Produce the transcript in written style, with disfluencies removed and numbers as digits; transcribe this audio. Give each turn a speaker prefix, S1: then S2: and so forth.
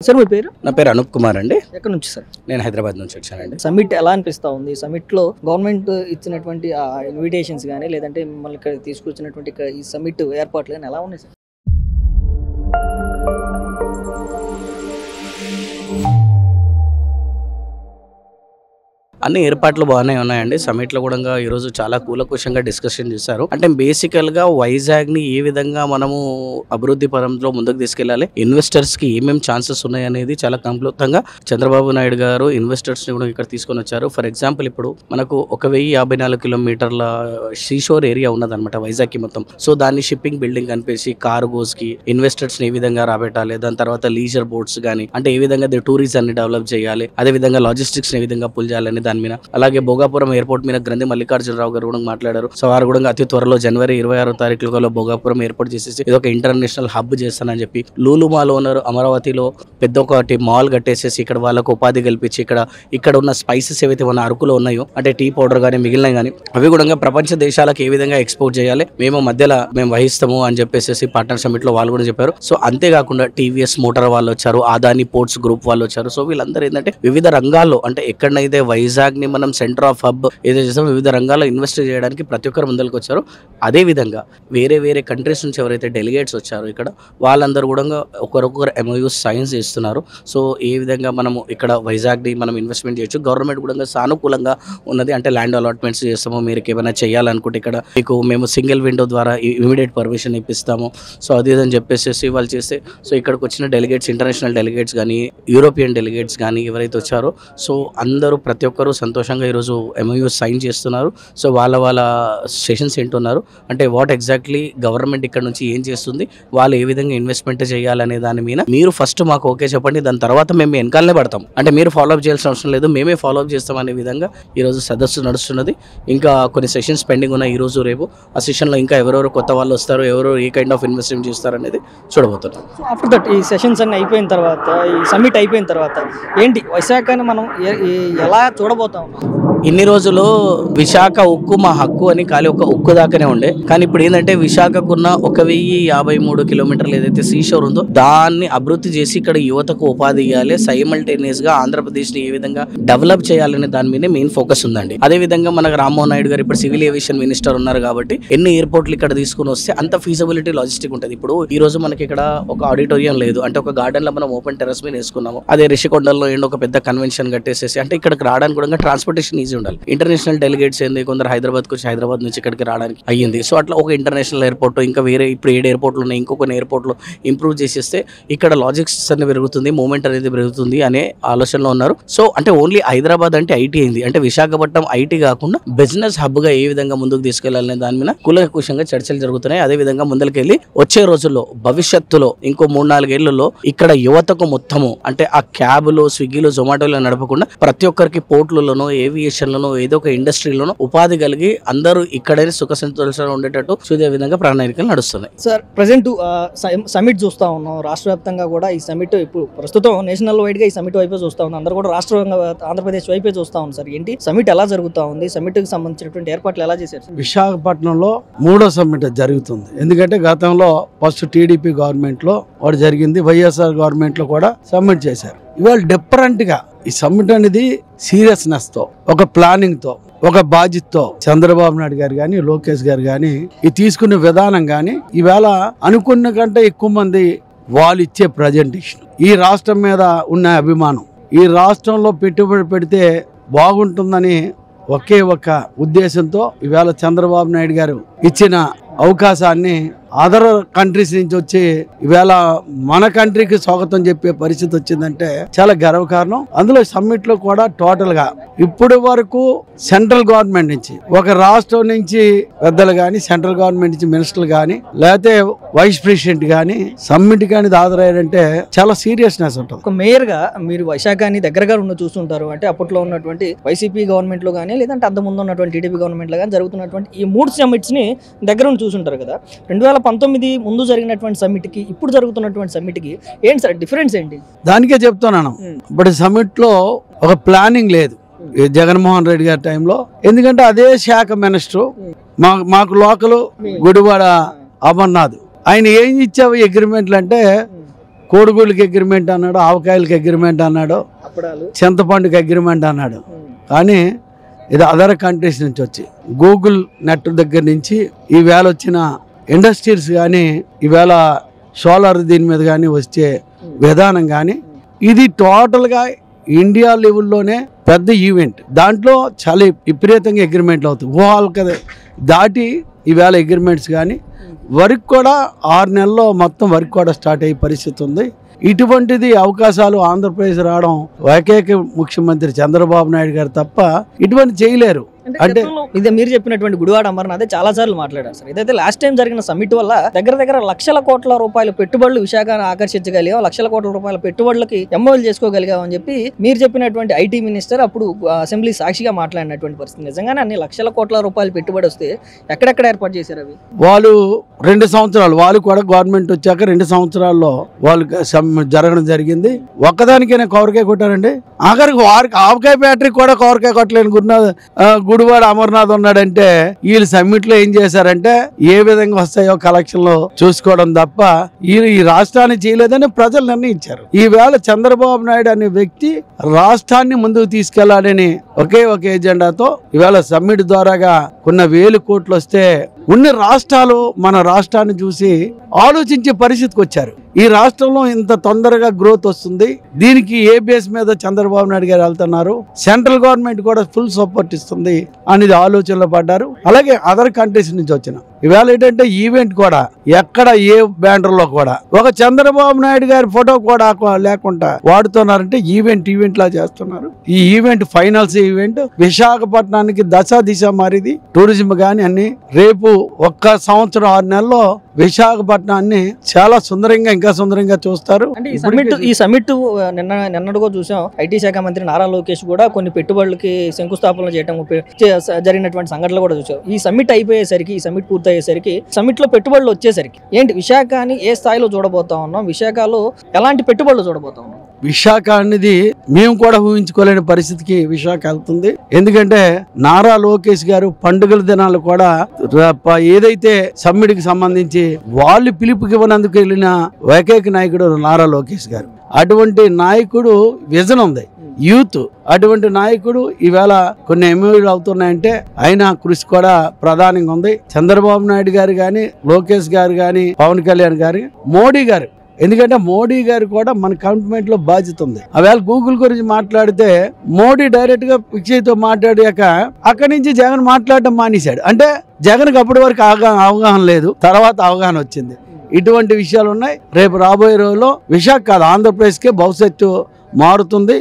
S1: Sir మీ పేరు?
S2: నా పేరు అనూప్ కుమార్ అండి.
S1: ఎక్కడి నుంచి సార్?
S2: నేను హైదరాబాద్ నుంచి వచ్చానండి.
S1: సమ్మిట్ ఎలా అనిపిస్తా ఉంది? సమ్మిట్ లో గవర్నమెంట్ ఇచ్చినటువంటి ఇన్విటేషన్స్ కానీ లేదంటే మిమ్మల్ని ఇక్కడ తీసుకొచ్చినటువంటి ఈ సమ్మిట్ ఏర్పాట్లు కానీ ఎలా ఉన్నాయి సార్?
S2: అన్ని ఏర్పాట్లు బాగానే ఉన్నాయండి. సమ్మిట్ లో కూడా ఈరోజు చాలా కూలంకషంగా డిస్కషన్ చేశారు. అంటే బేసికల్ గా వైజాగ్ ని ఏ విధంగా మనము అభివృద్ధి పరంలో ముందుకు తీసుకెళ్లాలి, ఇన్వెస్టర్స్ కి ఏమేమి ఛాన్సెస్ ఉన్నాయి అనేది చాలా క్లుప్తంగా చంద్రబాబు నాయుడు గారు ఇన్వెస్టర్స్ ని కూడా ఇక్కడ తీసుకొని వచ్చారు. ఫర్ ఎగ్జాంపుల్ ఇప్పుడు మనకు 1054 కిలోమీటర్ల సీషోర్ ఏరియా ఉన్నదన్నమాట వైజాగ్ కి మొత్తం. సో దాన్ని షిప్పింగ్ బిల్డింగ్ కనిపించి కార్గోస్ కి ఇన్వెస్టర్స్ ని ఏ విధంగా రాబెట్టాలి, దాని తర్వాత లీజర్ బోట్స్ గానీ అంటే ఏ విధంగా టూరిజం ని డెవలప్ చేయాలి, అదే విధంగా లాజిస్టిక్స్ ని ఏ విధంగా పుల్ చేయాలని దాని మీద, అలాగే భోగాపురం ఎయిర్పోర్ట్ మీద గ్రంథి మల్లికార్జునరావు గారు కూడా మాట్లాడారు. సో వారు కూడా అతి త్వరలో జనవరి 26వ తారీఖులో భోగాపురం ఎయిర్పోర్ట్ చేసేసి ఇది ఒక ఇంటర్నేషనల్ హబ్ చేస్తానని చెప్పి, లూలు మాల్ ఓనర్ అమరావతిలో పెద్ద ఒకటి మాల్ కట్టేసేసి ఇక్కడ వాళ్ళకు ఉపాధి కల్పించి ఇక్కడ ఉన్న స్పైసెస్ ఏవైతే మన అరకులో ఉన్నాయో అంటే టీ పౌడర్ కానీ మిగిలినవి కానీ అవి కూడా ప్రపంచ దేశాలకు ఏ విధంగా ఎక్స్పోర్ట్ చేయాలి మేము మధ్యలో మేము వహిస్తాము అని చెప్పేసి పార్ట్నర్ సమిట్ లో వాళ్ళు కూడా చెప్పారు. సో అంతేకాకుండా టీవీఎస్ మోటార్ వాళ్ళు వచ్చారు, అదాని పోర్ట్స్ గ్రూప్ వాళ్ళు వచ్చారు. సో వీళ్ళందరూ ఏంటంటే వివిధ రంగాల్లో అంటే ఎక్కడైతే వైజాగ్ ని మనం సెంటర్ ఆఫ్ హబ్ ఏదో చేస్తామో వివిధ రంగాల్లో ఇన్వెస్ట్ చేయడానికి ప్రతి ఒక్కరు ముందరికి వచ్చారు. అదే విధంగా వేరే కంట్రీస్ నుంచి ఎవరైతే డెలిగేట్స్ వచ్చారో ఇక్కడ వాళ్ళందరూ కూడా ఒకరొకరు ఎంఓయూస్ సైన్స్ చేస్తున్నారు. సో ఏ విధంగా మనము ఇక్కడ వైజాగ్ ని మనం ఇన్వెస్ట్మెంట్ చేయొచ్చు, గవర్నమెంట్ కూడా సానుకూలంగా ఉన్నది. అంటే ల్యాండ్ అలాట్మెంట్స్ చేస్తాము, మీరు ఏమైనా చేయాలనుకుంటే ఇక్కడ మీకు మేము సింగిల్ విండో ద్వారా ఇమీడియట్ పర్మిషన్ ఇప్పిస్తాము. సో అది ఇదని చెప్పేసి వాళ్ళు చేస్తే సో ఇక్కడికి వచ్చిన డెలిగేట్స్ ఇంటర్నేషనల్ డెలిగేట్స్ కానీ యూరోపియన్ డెలిగేట్స్ కానీ ఎవరైతే వచ్చారో సో అందరూ ప్రతి ఒక్కరూ సంతోషంగా ఈరోజు ఎంఓయూ సైన్ చేస్తున్నారు. సో వాళ్ళ సెషన్స్ ఏంటున్నారు అంటే వాట్ ఎగ్జాక్ట్లీ గవర్నమెంట్ ఇక్కడ నుంచి ఏం చేస్తుంది, వాళ్ళు ఏ విధంగా ఇన్వెస్ట్మెంట్ చేయాలనే దాని మీద మీరు ఫస్ట్ మాకు ఓకే చెప్పండి, దాని తర్వాత మేము వెనకాలనే పడతాం, అంటే మీరు ఫాలోఅప్ చేయాల్సిన అవసరం లేదు, మేమే ఫాలోఅప్ చేస్తాం అనే విధంగా ఈరోజు సదస్సు నడుస్తున్నది. ఇంకా కొన్ని సెషన్స్ పెండింగ్ ఉన్నాయి ఈ రోజు రేపు. ఆ సెషన్లో ఇంకా ఎవరెవరు కొత్త వాళ్ళు వస్తారు, ఎవరు ఏ కైండ్ ఆఫ్ ఇన్వెస్ట్మెంట్ చేస్తారు అనేది చూడబోతున్నాం.
S1: ఆఫ్టర్ దట్ ఈ సెషన్స్ అన్ని అయిపోయిన తర్వాత ఈ సమ్మిట్ అయిపోయిన తర్వాత ఏంటి వైశాఖని మనం ఎలా చూడబోతాం?
S2: ఇన్ని రోజులు విశాఖ ఉక్కు మా హక్కు అని ఖాళీ ఒక ఉక్కు దాకానే ఉండే, కానీ ఇప్పుడు ఏంటంటే విశాఖకున్న 1053 కిలోమీటర్లు ఏదైతే సీషోర్ ఉందో దాన్ని అభివృద్ధి చేసి ఇక్కడ యువతకు ఉపాధి ఇవ్వాలి, సైమల్టేనియస్ గా ఆంధ్రప్రదేశ్ ని ఏ విధంగా డెవలప్ చేయాలనే దాని మీద మెయిన్ ఫోకస్ ఉందండి. అదే విధంగా మనకు రామ్మోహన్ నాయుడు గారు ఇప్పుడు సివిల్ ఏవియేషన్ మినిస్టర్ ఉన్నారు కాబట్టి ఎన్ని ఎయిర్పోర్ట్లు ఇక్కడ తీసుకుని వస్తే అంత ఫీజిబిలిటీ లాజిస్టిక్ ఉంటుంది. ఇప్పుడు ఈ రోజు మనకి ఇక్కడ ఒక ఆడిటోరియం లేదు, అంటే ఒక గార్డెన్ లో మనం ఓపెన్ టెర్రస్ మీద వేసుకున్నాము. అదే రిషికొండలో ఏంటి ఒక పెద్ద కన్వెన్షన్ కట్టేసేసి అంటే ఇక్కడికి రావడానికి కూడా ట్రాన్స్పోర్టేషన్ ఈజీ ఉండాలి. ఇంటర్నేషనల్ డెలిగేట్స్ ఏంది కొందరు హైదరాబాద్ వచ్చి హైదరాబాద్ నుంచి ఇక్కడికి రావడానికి అయ్యింది. సో అట్లా ఒక ఇంటర్నేషనల్ ఎయిర్పోర్ట్ ఇంకా వేరే ఇప్పుడు 7 ఎయిర్పోర్ట్లు ఉన్నాయి, ఇంకొక ఎయిర్పోర్ట్లు ఇంప్రూవ్ చేసేస్తే ఇక్కడ లాజిస్టిక్స్ అనేది పెరుగుతుంది, మూవ్మెంట్ అనేది పెరుగుతుంది అనే ఆలోచనలో ఉన్నారు. సో అంటే ఓన్లీ హైదరాబాద్ అంటే ఐటీ అయింది, అంటే విశాఖపట్నం ఐటీ కాకుండా బిజినెస్ హబ్ గా ఏ విధంగా ముందుకు తీసుకెళ్లాలనే దాని మీద కూలంకషంగా చర్చలు జరుగుతున్నాయి. అదే విధంగా ముందరికెళ్ళి వచ్చే రోజుల్లో భవిష్యత్తులో ఇంకో 3-4 ఏళ్లలో ఇక్కడ యువతకు మొత్తము అంటే ఆ క్యాబ్లు స్విగ్గీలు జొమాటోలో నడపకుండా ప్రతి ఒక్కరికి పోర్ట్లలోనో ఏవియేషన్లోనో ఏదో ఒక ఇండస్ట్రీలోనో ఉపాధి కలిగి అందరూ ఇక్కడే సుఖ సంతోషాలు ఉండేటట్టు చూసే విధంగా ప్రణాళికలు నడుస్తున్నాయి.
S1: సార్ ప్రజెంట్ సమిట్ చూస్తా ఉన్నాం, రాష్ట్ర వ్యాప్తంగా కూడా ఈ సమిట్ ఇప్పుడు ప్రస్తుతం నేషనల్ వైడ్ గా ఈ సమిట్ వైపే చూస్తా ఉన్నాం, అందరూ కూడా రాష్ట్రంగా ఆంధ్రప్రదేశ్ వైపే చూస్తా ఉంది. సార్ ఏంటి సమిట్ ఎలా జరుగుతా ఉంది, సమిట్ కి సంబంధించినటువంటి ఏర్పాట్లు ఎలా చేశారు?
S3: విశాఖపట్నంలో 3వ సమిట్ జరుగుతుంది. ఎందుకంటే గతంలో ఫస్ట్ టీడీపీ గవర్నమెంట్ లో ఒకటి జరిగింది, వైఎస్ఆర్ గవర్నమెంట్ లో కూడా సబ్మిట్ చేశారు. ఇవాళ డిఫరెంట్ గా ఈ సమ్మిట్ అనేది సీరియస్నెస్ తో ఒక ప్లానింగ్ తో ఒక బాధ్యతతో చంద్రబాబు నాయుడు గారు గాని లోకేష్ గారు గాని ఈ తీసుకునే విధానం గాని ఈవేళ అనుకున్న కంటే ఎక్కువ మంది వాళ్ళు ఇచ్చే ప్రజెంటేషన్, ఈ రాష్ట్రం మీద ఉన్న అభిమానం, ఈ రాష్ట్రంలో పెట్టుబడి పెడితే బాగుంటుందని ఒకే ఒక ఉద్దేశంతో ఈవేళ చంద్రబాబు నాయుడు గారు ఇచ్చిన అవకాశాన్ని అదర్ కంట్రీస్ నుంచి వచ్చి ఈవేళ మన కంట్రీకి స్వాగతం చెప్పే పరిస్థితి వచ్చిందంటే చాలా గర్వకారణం. అందులో సమ్మిట్ లో కూడా టోటల్ గా ఇప్పటి వరకు సెంట్రల్ గవర్నమెంట్ నుంచి ఒక రాష్ట్రం నుంచి పెద్దలు గాని, సెంట్రల్ గవర్నమెంట్ నుంచి మినిస్టర్లు గాని, లేకపోతే వైస్ ప్రెసిడెంట్ గాని సమ్మిట్ గాని హాజరయ్యారంటే చాలా సీరియస్నెస్ ఉంటుంది.
S1: ఒక మేయర్ గా మీరు వైశాఖాన్ని దగ్గరగా ఉన్న చూస్తుంటారు, అంటే అప్పట్లో ఉన్నటువంటి వైసీపీ గవర్నమెంట్ లో కానీ లేదంటే అంత ముందు ఉన్నటువంటి టీడీపీ గవర్నమెంట్ లో కానీ జరుగుతున్నటువంటి ఈ 3 సమ్మిట్స్ ని దగ్గర చూసుంటారు కదా. 2019 ముందు జరిగినటువంటి సమ్మిట్ కి ఇప్పుడు జరుగుతున్నటువంటి సమ్మిట్ కి ఏంటి సార్ డిఫరెన్స్ ఏంటి?
S3: దానికే చెప్తున్నాను, ఇప్పుడు సమ్మిట్ లో ఒక ప్లానింగ్ లేదు జగన్మోహన్ రెడ్డి గారి టైంలో. ఎందుకంటే అదే శాఖ మినిస్టర్ మాకు లోకల్ గుడివాడ అమర్నాథ్ ఆయన ఏం ఇచ్చావు అగ్రిమెంట్లు అంటే కోడిగుళ్ళకి అగ్రిమెంట్ అన్నాడు, ఆవకాయలకి అగ్రిమెంట్ అన్నాడు,
S1: అప్పుడాలు
S3: చింతపండుకి అగ్రిమెంట్ అన్నాడు. కానీ ఇది అదర్ కంట్రీస్ నుంచి వచ్చి గూగుల్ నెట్ దగ్గర నుంచి ఈవేళ వచ్చిన ఇండస్ట్రీస్ కానీ ఈవేళ సోలార్ దీని మీద కానీ వచ్చే విధానం కానీ ఇది టోటల్గా ఇండియా లెవెల్లోనే పెద్ద ఈవెంట్. దాంట్లో చాలా విపరీతంగా అగ్రిమెంట్లు అవుతాయి. ఊహాలు దాటి ఈవేళ అగ్రిమెంట్స్ కానీ వర్క్ కూడా 6 నెలల్లో మొత్తం వర్క్ కూడా స్టార్ట్ అయ్యే పరిస్థితి ఉంది. ఇటువంటిది అవకాశాలు ఆంధ్రప్రదేశ్ రావడం ఏకైక ముఖ్యమంత్రి చంద్రబాబు నాయుడు గారు తప్ప ఇటువంటి చేయలేరు. అంటే
S1: ఇదే మీరు చెప్పినటువంటి గుడివాడ అమర్నాథ్ చాలా సార్లు మాట్లాడారు సార్. ఇదైతే లాస్ట్ టైం జరిగిన సమ్మిట్ వల్ల దగ్గర లక్షల కోట్ల రూపాయల పెట్టుబడులు విశాఖను ఆకర్షించగలిగాం, లక్షల కోట్ల రూపాయల పెట్టుబడులకి ఎంఓఎల్ చేసుకోగలిగాం అని చెప్పి మీరు చెప్పినటువంటి ఐటీ మినిస్టర్ అప్పుడు అసెంబ్లీ సాక్షిగా మాట్లాడినటువంటి పరిస్థితి. నిజంగానే అన్ని లక్షల కోట్ల రూపాయలు పెట్టుబడి వస్తే ఎక్కడెక్కడ ఏర్పాటు చేశారు అవి?
S3: వాళ్ళు 2 సంవత్సరాలు వాళ్ళు కూడా గవర్నమెంట్ వచ్చాక 2 సంవత్సరాల్లో వాళ్ళు జరగడం జరిగింది. ఒక్కదానికైనా కొరకాయ కొట్టారండి. ఆఖరికి వారికి ఆవకాయ ఫ్యాక్టరీ కూడా కొరకాయ కొట్టలేని గుడివాడ అమర్నాథ్ ఉన్నాడంటే వీళ్ళు సమ్మిట్ లో ఏం చేశారంటే ఏ విధంగా వస్తాయో కలెక్షన్లు చూసుకోవడం తప్ప వీళ్ళు ఈ రాష్ట్రాన్ని చేయలేదని ప్రజలు నిర్ణయించారు. ఈవేళ చంద్రబాబు నాయుడు అనే వ్యక్తి రాష్ట్రాన్ని ముందుకు తీసుకెళ్లాలని ఒకే ఒక ఎజెండాతో ఈవేళ సమ్మిట్ ద్వారాగా కొన్ని 1000 కోట్లు వస్తే ఉన్న రాష్ట్రాలు మన రాష్ట్రాన్ని చూసి ఆలోచించే పరిస్థితికి వచ్చారు. ఈ రాష్ట్రంలో ఇంత తొందరగా గ్రోత్ వస్తుంది, దీనికి ఏ బేస్ మీద చంద్రబాబు నాయుడు గారు వెళ్తున్నారు, సెంట్రల్ గవర్నమెంట్ కూడా ఫుల్ సపోర్ట్ ఇస్తుంది అనేది ఆలోచనలో పడ్డారు. అలాగే అదర్ కంట్రీస్ నుంచి వచ్చిన ఇవాళ ఏంటంటే ఈవెంట్ కూడా ఎక్కడ ఏ బ్యానర్ లో కూడా ఒక చంద్రబాబు నాయుడు గారి ఫోటో కూడా లేకుండా వాడుతున్నారంటే ఈవెంట్ లా చేస్తున్నారు. ఈ ఈవెంట్ ఫైనల్స్ ఈవెంట్ విశాఖపట్నానికి దిశ మారింది. టూరిజం గాని అన్ని రేపు 1 సంవత్సరం 6 నెలల్లో విశాఖపట్నాన్ని చాలా సుందరంగా ఇంకా సుందరంగా చూస్తారు.
S1: అంటే ఈ సమిట్ నిన్నటిగా చూసాం. ఐటీ శాఖ మంత్రి నారా లోకేష్ కూడా కొన్ని పెట్టుబడులకి శంకుస్థాపనలు చేయడం జరిగినటువంటి సంఘటనలు కూడా చూసాం. ఈ సమిట్ అయిపోయేసరికి, ఈ సమిట్ పూర్తయ్యేసరికి, సమిట్ లో పెట్టుబడులు వచ్చేసరికి ఏంటి విశాఖని ఏ స్థాయిలో చూడబోతా ఉన్నాం, విశాఖలో ఎలాంటి పెట్టుబడులు చూడబోతా ఉన్నాం?
S3: విశాఖ అనేది మేము కూడా ఊహించుకోలేని పరిస్థితికి విశాఖ వెళ్తుంది. ఎందుకంటే నారా లోకేష్ గారు పండుగల దినాలు కూడా ఏదైతే సమ్మిడికి సంబంధించి వాళ్ళు పిలుపుకి ఇవ్వనందుకు వెళ్ళిన ఏకైక నాయకుడు నారా లోకేష్ గారు. అటువంటి నాయకుడు విజన్ ఉంది, యూత్. అటువంటి నాయకుడు ఈవేళ కొన్ని ఎంఓయూలు అవుతున్నాయంటే ఆయన కృషి కూడా ప్రధానంగా ఉంది. చంద్రబాబు నాయుడు గారు గాని, లోకేష్ గారు గాని, పవన్ కళ్యాణ్ గారు, మోడీ గారు. ఎందుకంటే మోడీ గారు కూడా మన గవర్నమెంట్ లో బాధ్యత ఉంది. ఆవేళ గూగుల్ గురించి మాట్లాడితే మోడీ డైరెక్ట్ గా పిక్షయ్తో మాట్లాడాక అక్కడి నుంచి జగన్ మాట్లాడడం మానేశాడు. అంటే జగన్ కి అప్పటి వరకు అవగాహన లేదు, తర్వాత అవగాహన వచ్చింది. ఇటువంటి విషయాలు ఉన్నాయి. రేపు రాబోయే రోజుల్లో విశాఖ కాదు ఆంధ్రప్రదేశ్ కే భవిష్యత్తు మారుతుంది.